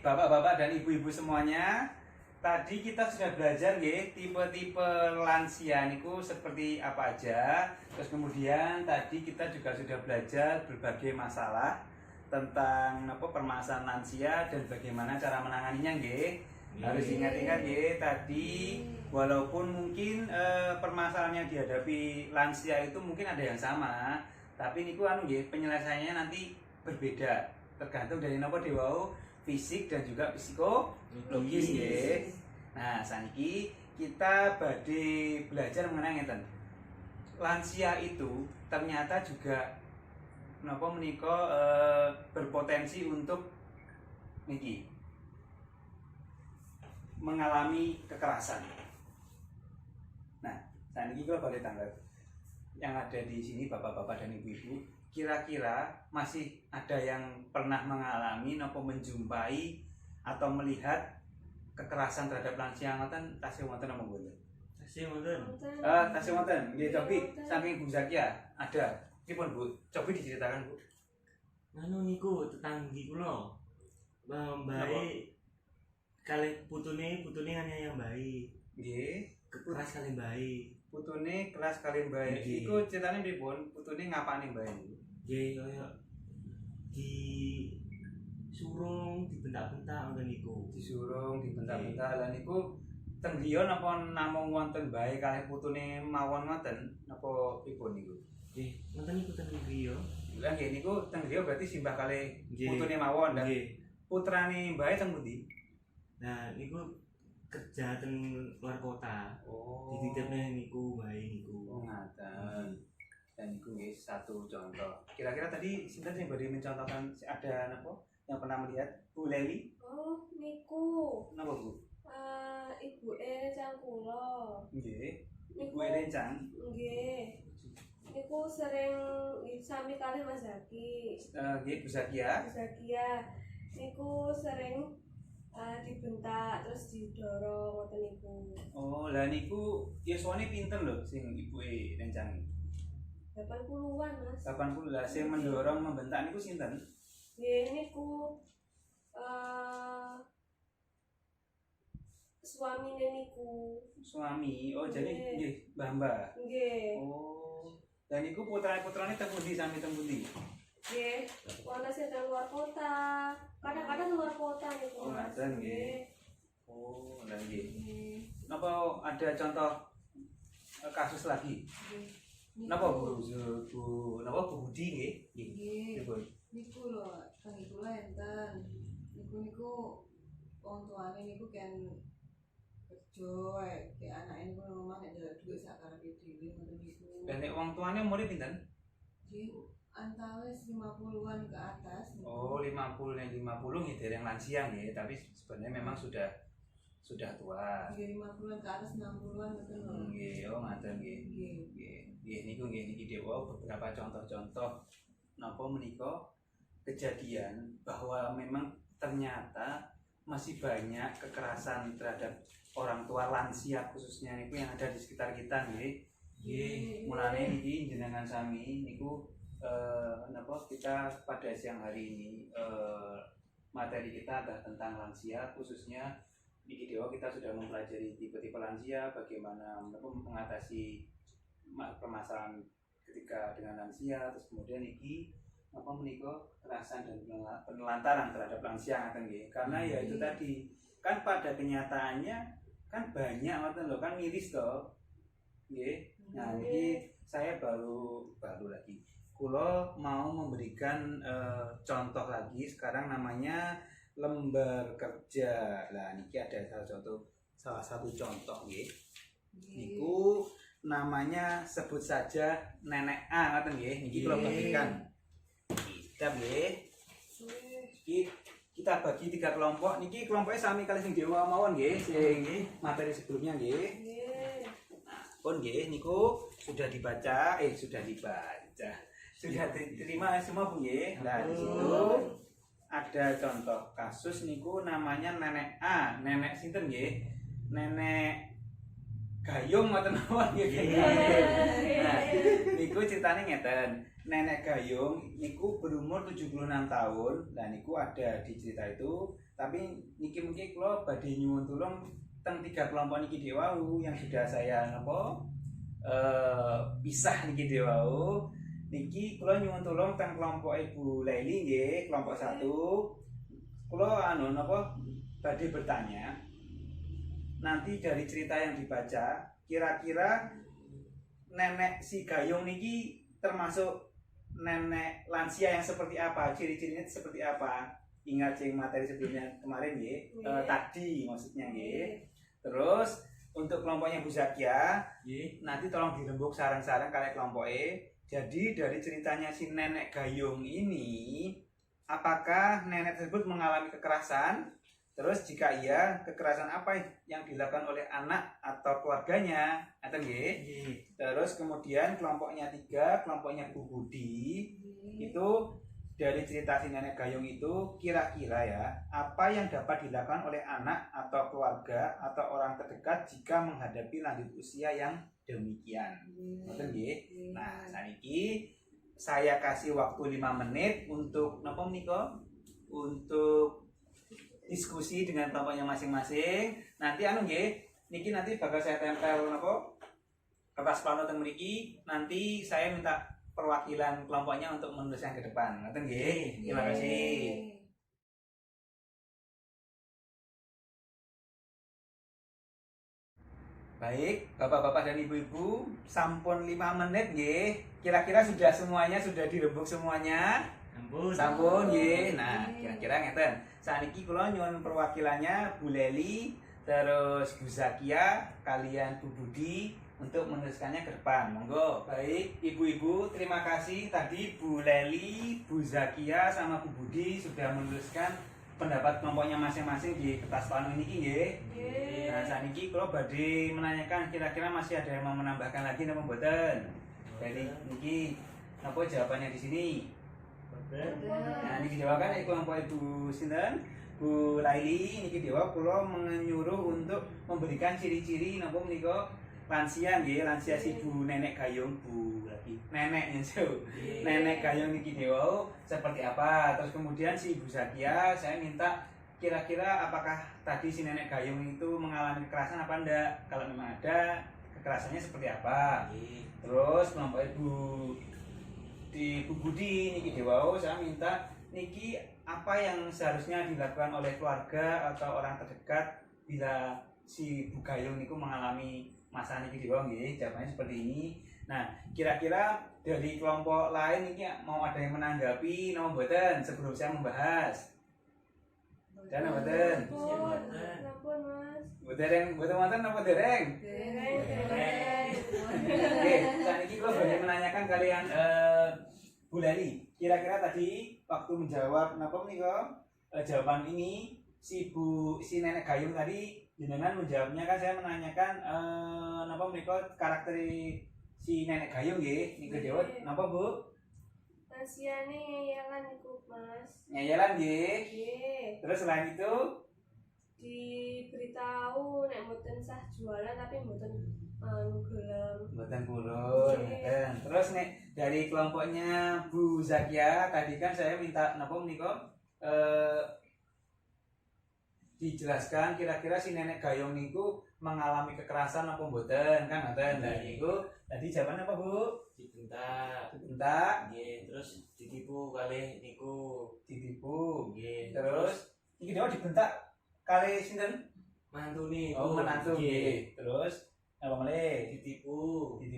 Bapak-bapak dan ibu-ibu semuanya, tadi kita sudah belajar nggih tipe-tipe lansia niku seperti apa aja. Terus kemudian tadi kita juga sudah belajar berbagai masalah tentang permasalahan lansia dan bagaimana cara menanganinya nggih. Harus ingat-ingat nggih tadi walaupun mungkin permasalahan yang dihadapi lansia itu mungkin ada yang sama, tapi niku nggih penyelesaiannya nanti berbeda tergantung dari napa dewau fisik dan juga psikologis nggih. Nah, saniki kita badhe belajar mengenai ngeten. Lansia itu ternyata juga napa menika berpotensi untuk niki mengalami kekerasan. Nah, saniki kula badhe tanggap yang ada di sini bapak-bapak dan ibu-ibu, kira-kira masih ada yang pernah mengalami napa menjumpai atau melihat kekerasan terhadap lansia ngoten tasih wonten apa mboten? Tasih wonten. Tasih wonten. Nggih, cobi saking Bu Zakia ada. Pripun Bu? Cobi diceritakan Bu. Anu niku tetanggi kula. Mbae kalih putune hanya yang baik. Nggih, Keras kali baik. putune kelas kali bae. Iku ceritane pripun? Putune ngapane bae? Nggih kaya di surung dibentak-bentak ngoten niku. Disurung, dibentak-bentak. Lah niku teng griya napa namung wonten bae kalih putune mawon ngoten napa pripun niku? Nggih, ngoten niku ten griya. Lah nggih niku teng griya berarti simbah kalih Nggih. putune mawon. Dan Nggih. putrane bae teng pundi? Nah, niku kerja ten luar kota. Oh. Dititipne niku bae niku. Oh, ngaten. Dan niku nggih satu contoh. Kira-kira tadi sinten sing badhe mencontohkan ada napa yang pernah melihat Bu Leli? Oh, niku Napa Bu? ibuke cang kula. Nggih. Niku Bu Rencang. nggih. Niku sering sami kalih Mas Zaki. Nggih Bu Zakia. Zakia. Niku sering dibentak terus didorong ngoten niku. Oh, lah niku yuswane pinten lho sing ibuke Rencang? 80-an, Mas. 80 lah sing mendorong membentak niku sinten? Nggih niku suamine niku. Suami. Oh, jadi Nggih. nggih Mbah-mbah. Nggih. Oh. Dan niku putra-putrane teng pundi sami teng pundi? Nggih, wonten sing teng luar kota. Kadang-kadang luar kota niku, Oh, Mas. ngaten nggih. Oh, lah nggih. Nggih. Napa ada contoh kasus lagi? Nggih. Napa Bu? Napa Bu Budi nggih? Nggih, Pripun? niku lho, tanggi kula enten. Niku wong tuane niku kan kerja, ke anake niku nang omah nek njaluk dhuwit sak karepe dhewe ngoten niku. Dan nek wong tuane umure pinten? Nggih, antawis 50-an ke atas. niku. Oh, 50 dan 50 nggih dereng lansia nggih, tapi sebenarnya memang sudah tua. Nggih, 50-an ke atas 60-an ngoten lho. Nggih, oh ngaten nggih. Nggih. Nggih niku niki dewa beberapa contoh-contoh napa menika kejadian bahwa memang ternyata masih banyak kekerasan terhadap orang tua lansia khususnya niku yang ada di sekitar kita nggih. Nggih, mulane niki jenengan sami niku napa kita pada siang hari ini materi kita adalah tentang lansia khususnya di dewa kita sudah mempelajari tipe-tipe lansia, bagaimana mengatasi permasalahan ketika dengan lansia, terus kemudian niki apa menika kekerasan dan penelantaran terhadap lansia ngaten nggih. Karena ya itu tadi kan pada kenyataannya kan banyak ngoten lho kan miris to. Nggih. Nah, ini saya baru lagi. Kula mau memberikan contoh lagi sekarang namanya lembar kerja. Lah niki ada salah satu contoh nggih. Niku namanya sebut saja Nenek A ngoten nggih. Niki kula bagikan. Kita nggih. Kita bagi 3 kelompok. Niki kelompoknya sami kali sing dewa mawon nggih, sing materi sebelumnya nggih. Nggih. Pun nggih niku sudah dibaca. Sudah diterima semua Bu nggih. Nah, di situ ada contoh kasus niku namanya Nenek A. Nenek sinten nggih? Nenek Gayung ngoten mawon nggih. Nah, niku ceritane ngeten. Nenek Gayung niku berumur 76 tahun. Nah, niku ada di cerita itu Tapi niki mungkin kula badhe nyuwun tulung teng 3 kelompok niki dewau yang sudah saya pisah niki dewau. Niki kula nyuwun tulung teng kelompok Ibu Laili nggih, kelompok 1. Kula badhe bertanya. Nanti dari cerita yang dibaca, kira-kira nenek si Gayung niki termasuk nenek lansia yang seperti apa? Ciri-cirinya seperti apa? Ingat yang materi sebelumnya kemarin nggih, tadi maksudnya nggih. Terus untuk kelompoknya Bu Zakia, nanti tolong dirembuk sarang-sarang kalian kelompoknya. Jadi dari ceritanya si nenek Gayung ini, apakah nenek tersebut mengalami kekerasan? Terus jika iya, kekerasan apa yang dilakukan oleh anak atau keluarganya? Atau nggih? Terus kemudian kelompoknya 3, kelompoknya Bu Budi. Itu dari cerita si nenek Gayung itu kira-kira ya, apa yang dapat dilakukan oleh anak atau keluarga atau orang terdekat jika menghadapi lanjut usia yang demikian. Ngoten nggih. Nah, saniki saya kasih waktu 5 menit untuk napa menika? Untuk diskusi dengan kelompoknya masing-masing. Nanti niki nanti bakal saya tempel kertas plano teng mriki. Nanti saya minta perwakilan kelompoknya untuk menuliskan ke depan. Ngoten nggih. Terima kasih. Baik, Bapak-bapak dan Ibu-ibu, sampun 5 menit nggih. Kira-kira sudah dirembuk semuanya? Sampun nggih. Nah, kira-kira ngeten. Saniki kula nyuwun perwakilannya Bu Leli, terus Bu Zakia, kalian Bu Budi untuk menuliskannya ke depan. Monggo. Baik, Ibu-ibu, terima kasih tadi Bu Leli, Bu Zakia sama Bu Budi sudah menuliskan pendapat kelompoknya masing-masing di kertas plano ini nggih. Nah, saniki kula badhe menanyakan kira-kira masih ada yang mau menambahkan lagi napa mboten? Jadi niki napa jawabannya di sini? Nah, niki dewa kan kelompok Ibu sinten? Bu Laili niki dewa kula menyuruh untuk memberikan ciri-ciri napa menika lansia nggih, lansia si Bu Nenek Gayung, Bu lagi. Nenek nyensu. Nenek Gayung niki dewa seperti apa? Terus kemudian si Bu Zakia saya minta kira-kira apakah tadi si Nenek Gayung itu mengalami kekerasan apa enggak? Kalau memang ada, kekerasannya seperti apa? Terus kelompok Ibu di Bu Budi niki dewa saya minta niki apa yang seharusnya dilakukan oleh keluarga atau orang terdekat bila si Bu Gayung niku mengalami masalah niki dewa nggih. Jawabannya seperti ini. Nah, kira-kira dari kelompok lain niki mau ada yang menanggapi napa mboten sebelum saya membahas? Dan mboten? Ampun, Mas. Mboten wonten napa dereng? Oke, saniki kula badhe menanyakan kalian Bu Leli, kira-kira tadi waktu menjawab napa menika jawaban ini si Nenek Gayung tadi jenengan menjawabnya kan saya menanyakan napa menika karakter si Nenek Gayung nggih niku dewa napa Bu? Lansiane ngeyelan niku, Mas. Ngeyelan nggih. Nggih. Terus selain itu diberitahu nek mboten sah jualan tapi mboten gelem. Mboten purun. Terus nek dari kelompoknya Bu Zakia tadi kan saya minta napa menika dijelaskan kira-kira si Nenek Gayung niku mengalami kekerasan apa mboten kan ngoten. Nah niku tadi jawaban apa Bu? Dibentak. Nggih, terus ditipu kalih niku. Ditipu. Nggih. Terus iki dewa dibentak kalih sinten? Mantune. Oh, menantu nggih. Terus apa meneh? Ditipu. 3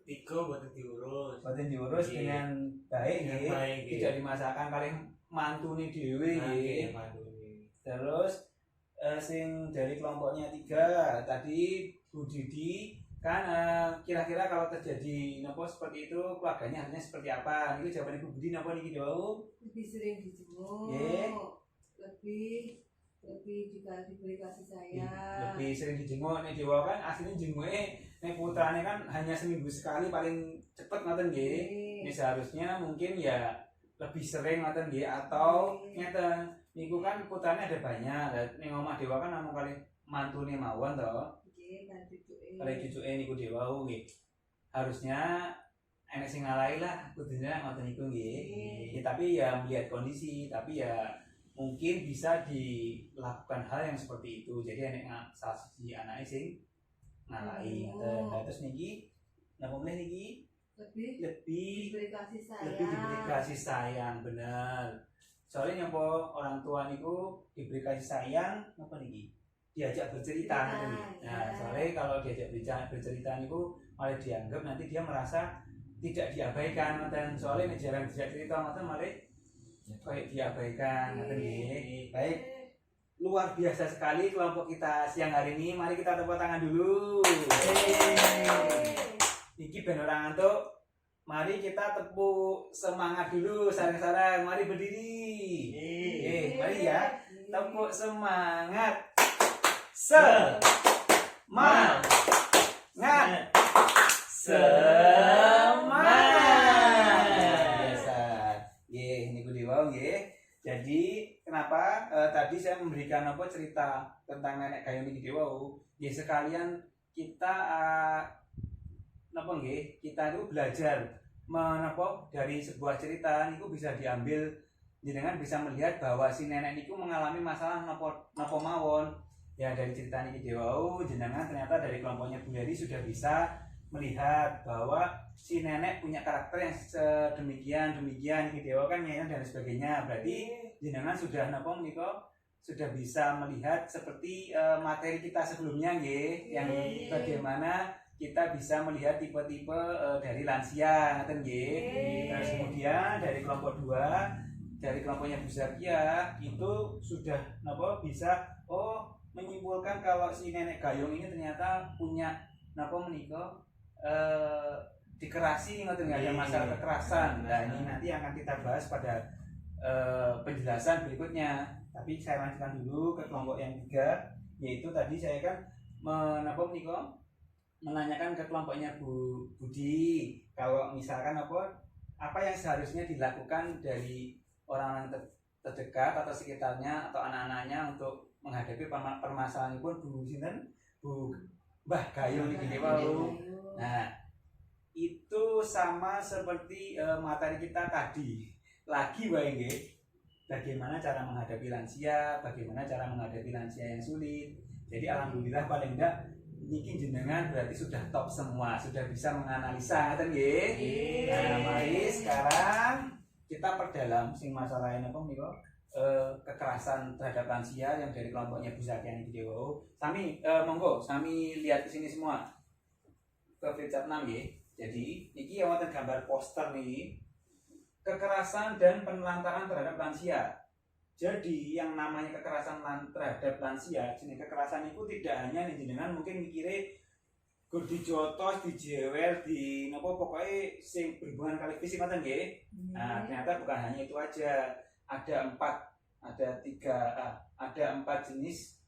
mboten diurus. Mboten diurus dengan baik nggih. Tidak dimasakan kalih mantune dhewe nggih. Terus sing dari kelompoknya 3 tadi Bu Didi kan kira-kira kalau terjadi napa seperti itu keluarganya harusnya seperti apa? Ini jawaban Ibu Budi napa niki dewa? Lebih sering dijenguk. Nggih. Lebih juga diberi kasih sayang. Lebih sering dijenguk nek dewa kan aslinya jenguke nek putrane kan hanya seminggu sekali paling cepet ngoten nggih. Ini seharusnya mungkin ya lebih sering ngoten nggih atau ngeten niku kan putrane ada banyak. Lah ning omah dewa kan namung kali mantune mawon to. Nggih, kan cucuke. Kali cucuke niku dewa nggih. Harusnya enek sing ngalahi lah kudunya ngoten niku nggih. Ya, tapi ya melihat kondisi, tapi ya mungkin bisa dilakukan hal yang seperti itu. Jadi salah siji anake sing ngalai. Nah, terus niki napa meneh niki lebih lebih diberi kasih sayang. lebih diberi kasih sayang, bener. Soalnya nyapa orang tua niku diberi kasih sayang napa niki diajak bercerita Cerita, nih. Nah, ya. soalnya kalau diajak bercerita niku malah dianggap nanti dia merasa tidak diabaikan, dan soalnya nek jarang diajak cerita ngoten malah kayak diabaikan ngoten nggih. Baik, luar biasa sekali kelompok kita siang hari ini. Mari kita tepuk tangan dulu. Iki ben ora ngantuk. Mari kita tepuk semangat dulu sareng-sareng. Mari berdiri. Mari ya. Tepuk semangat. Semangat. Semangat. Biasa. Nggih, niku diwau nggih. Jadi kenapa tadi saya memberikan cerita tentang nenek gayung niki wau? Nggih sekalian kita kita itu belajar dari sebuah cerita niku bisa diambil jenengan bisa melihat bahwa si nenek niku mengalami masalah napa mawon. Ya dari cerita niki wau jenengan ternyata dari kelompoknya Bu Heri sudah bisa melihat bahwa si nenek punya karakter yang sedemikian gitu kan ya, dan sebagainya. Berarti jenengan sudah sudah bisa melihat seperti materi kita sebelumnya nggih, yang bagaimana kita bisa melihat tipe-tipe dari lansia ngoten nggih. Terus kemudian dari kelompok 2 dari kelompoknya Bu Zakia itu sudah bisa menyimpulkan kalau si nenek gayung ini ternyata punya dikerasi ngoten nggak, ada masalah kekerasan. Nah, ini nanti akan kita bahas pada penjelasan berikutnya. Tapi saya lanjutkan dulu ke kelompok yang 3, yaitu tadi saya kan menanyakan ke kelompoknya Bu Budi kalau misalkan apa yang seharusnya dilakukan dari orang terdekat atau sekitarnya atau anak-anaknya untuk menghadapi permasalahan pun Bu Mbah Gayung iki wau. Nah, itu sama seperti materi kita tadi. Lagi wae nggih. Bagaimana cara menghadapi lansia, bagaimana cara menghadapi lansia yang sulit. Jadi alhamdulillah paling enggak niki jenengan berarti sudah top semua, sudah bisa menganalisa ngoten nggih. Nah, mari sekarang kita perdalam sing masalah kekerasan terhadap lansia yang dari kelompoknya Bu Zakia niki wau. Sami monggo sami lihat ke sini semua. Ke flipchart 6 nggih. Jadi niki wonten gambar poster nih. Kekerasan dan penelantaran terhadap lansia. Jadi yang namanya kekerasan terhadap lansia, jenis kekerasan itu tidak hanya jenengan mungkin mikire gur dijotos, dijewel, pokoknya sing berhubungan kali fisik ngoten nggih. Nah, ternyata bukan hanya itu aja. Ada 4 jenis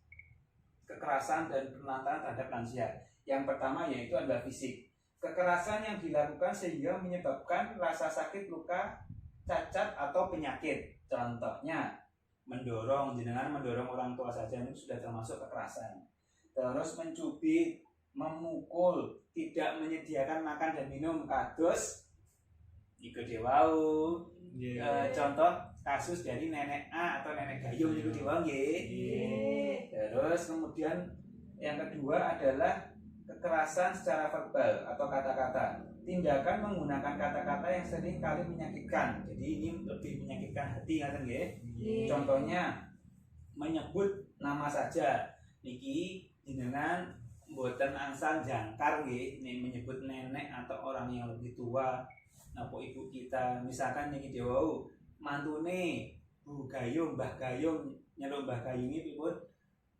kekerasan dan penelantaran terhadap lansia. Yang pertama yaitu adalah fisik. Kekerasan yang dilakukan sehingga menyebabkan rasa sakit, luka, cacat atau penyakit. Contohnya jenengan mendorong orang tua saja itu sudah termasuk kekerasan. Terus mencubit, memukul, tidak menyediakan makan dan minum kados iku dewau. Contoh kasus dari nenek A atau nenek Gayung iku dewau nggih. Terus kemudian yang kedua adalah kekerasan secara verbal atau kata-kata. Tindakan menggunakan kata-kata yang sering kali menyakitkan. Jadi ini lebih menyakitkan hati ngoten nggih. Contohnya menyebut nama saja. Niki jenengan mboten angsal jangkar nggih menyebut nenek atau orang yang lebih tua. Napa ibu kita misalkan niki dewau mantune Bu Gayung, Mbah Gayung, nyeluk Mbah Gayung ini pun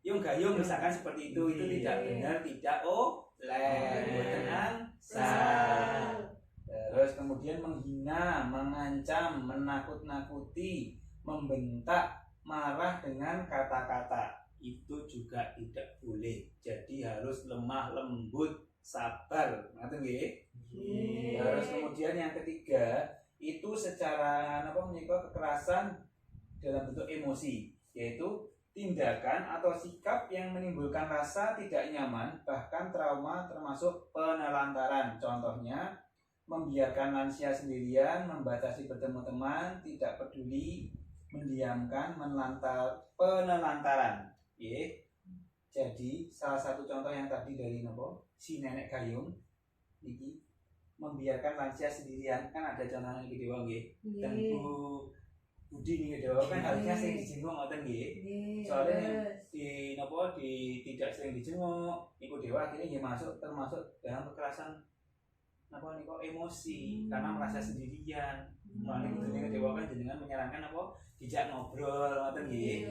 Yung Gayung misalkan seperti itu tidak benar, tidak mboten angsal. Terus kemudian menghina, mengancam, menakut-nakuti, membentak, marah dengan kata-kata itu juga tidak boleh. Jadi harus lemah lembut, sabar, ngoten nggih. Terus kemudian yang ketiga itu secara kekerasan dalam bentuk emosi, yaitu tindakan atau sikap yang menimbulkan rasa tidak nyaman bahkan trauma termasuk penelantaran. Contohnya membiarkan lansia sendirian, membatasi bertemu teman, tidak peduli mendiamkan, penelantaran. Nggih. Jadi salah satu contoh yang tadi dari nopo si nenek gayung iki membiarkan lansia sendirian, kan ada contohnya iki dewa nggih. Dan Bu Budi nih dewa kan harusnya sing dijenguk ngoten nggih. Soalnya di nopo di tidak sering dijenguk, iku dewa akhirnya ya termasuk dalam kekerasan napa niku emosi karena merasa sendirian. Mulane kudune dewa kan jenengan menyarankan apa dijak ngobrol ngoten nggih.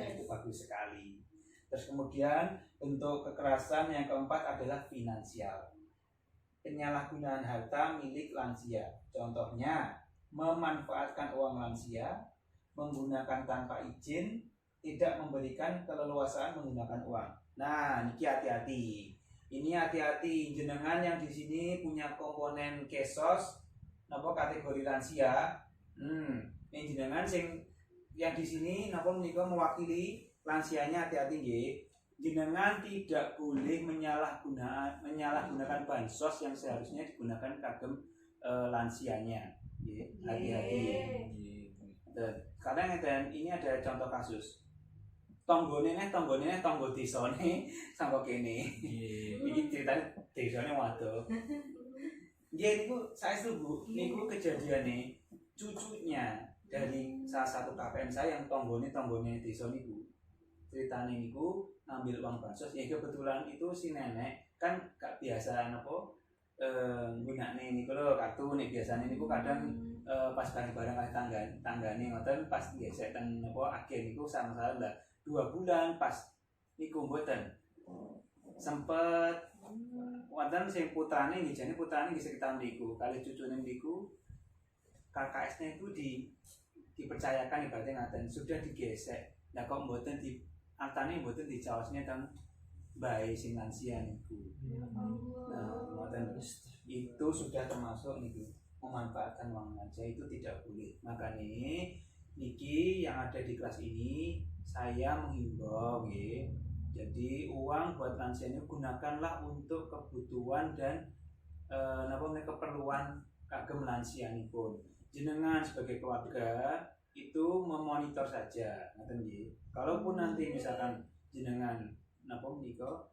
Nah, itu bagus sekali. Terus kemudian bentuk kekerasan yang keempat adalah finansial. Penyalahgunaan harta milik lansia. Contohnya memanfaatkan uang lansia, menggunakan tanpa izin, tidak memberikan keleluasaan menggunakan uang. Nah, niki hati-hati. Ini hati-hati jenengan yang di sini punya komponen kesos napa kategori lansia. Ini jenengan sing yang di sini napa menika mewakili lansianya, hati-hati nggih. Jenengan tidak boleh menyalahgunakan bansos yang seharusnya digunakan kagem lansianya. Nggih, hati-hati. Karena ini ada contoh kasus. Tonggone tonggo desane sangko kene. Iki ceritane desane waduh. Nggih niku saestu Bu, niku kejadiane cucunya dari salah satu KPM saya yang tonggone desa niku. Ceritane niku ngambil uang bansos, ya kebetulan itu si nenek kan gak biasa napa nggunakne niku lho kartu nek biasane niku kadang pas bareng-bareng kali tanggane ngoten pas gesek ten napa agen niku sama-sama lah 2 bulan pas niku mboten sempet wonten sing putrane nggih jane putrane nggih sekitar niku kali cucune niku KKS-nya itu dipercayakan ibaratnya ngaten sudah digesek. Lah kok mboten di antane mboten dicaosne teng bae sing lansia niku. Nah, ngoten itu sudah termasuk niku memanfaatkan uang lansia itu tidak boleh. Makanya niki yang ada di kelas ini saya menghimbau nggih. Jadi uang buat lansia ini gunakanlah untuk kebutuhan dan keperluan kagem lansia nipun. Jenengan sebagai keluarga itu memonitor saja, ngoten nggih. Kalaupun nanti misalkan jenengan napa menika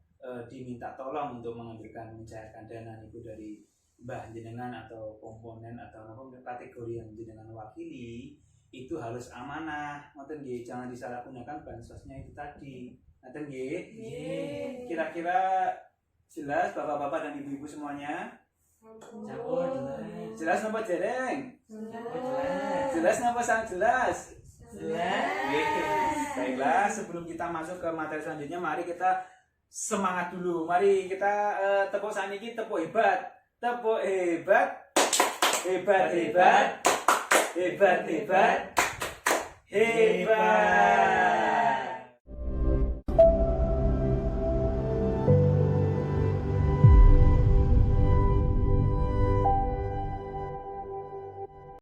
diminta tolong untuk mencairkan dana niku dari mbah jenengan atau komponen atau napa kategori yang jenengan wakili, itu harus amanah, ngoten nggih. Jangan disalahgunakan bansosnya itu tadi. Ngoten nggih. Kira-kira jelas Bapak-bapak dan Ibu-ibu semuanya? Jelas napa dereng? Jelas napa sang jelas? Baiklah, sebelum kita masuk ke materi selanjutnya, mari kita semangat dulu. Mari kita tepuk saniki, tepuk hebat. Tepuk hebat. Hebat hebat. Hebat hebat. Hebat.